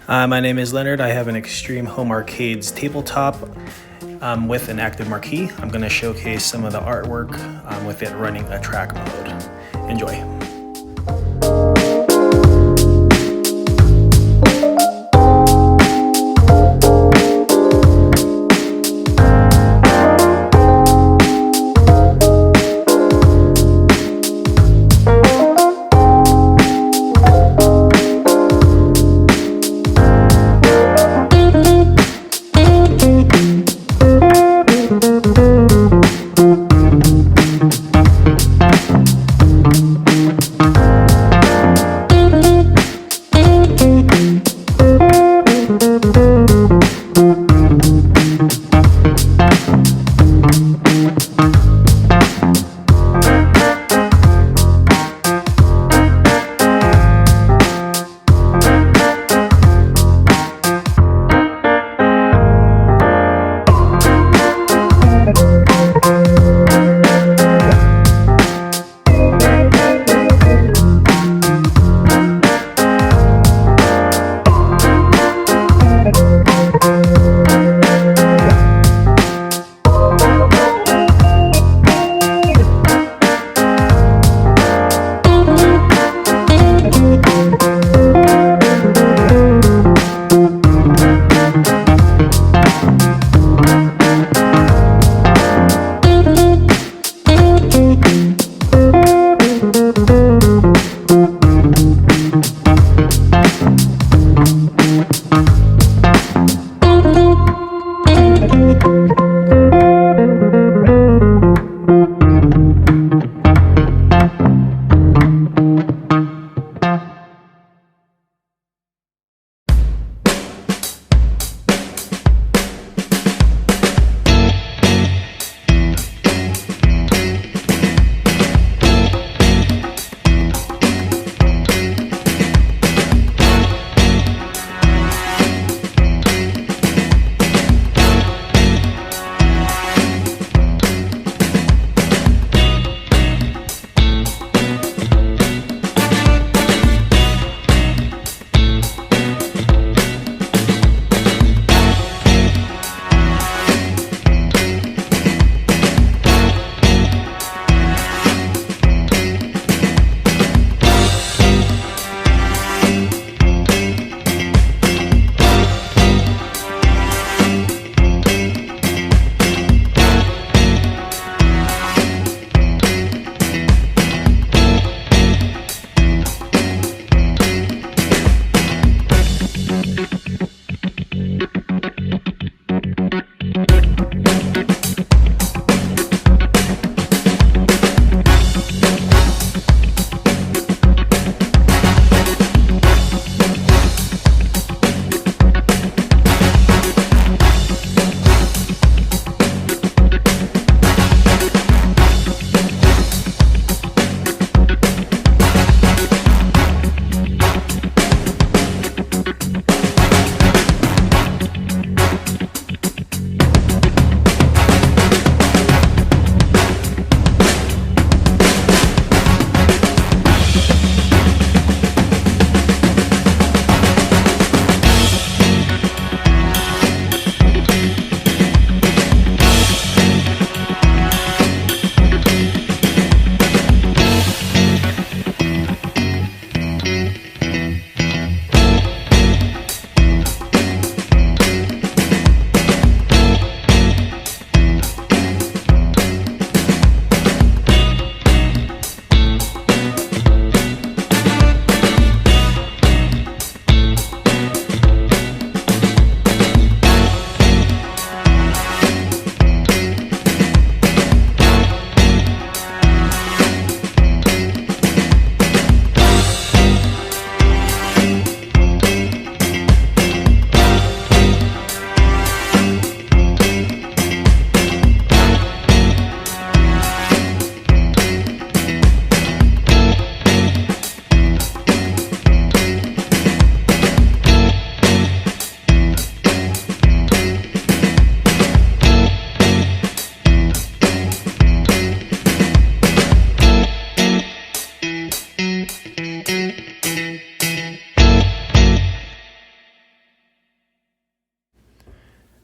My name is Leonard. I have an Extreme Home Arcades tabletop with an active marquee. I'm going to showcase some of the artwork with it running a track mode. Enjoy.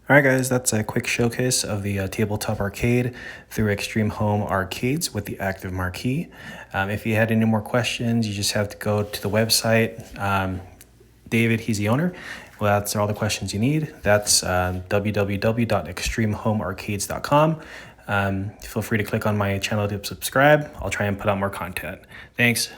All right, guys, that's a quick showcase of the Tabletop Arcade through Extreme Home Arcades with the active Marquee. If you had any more questions, you just have to go to the website. David, he's the owner. Well, that's all the questions you need. That's www.extremehomearcades.com. Feel free to click on my channel to subscribe. I'll try and put out more content. Thanks.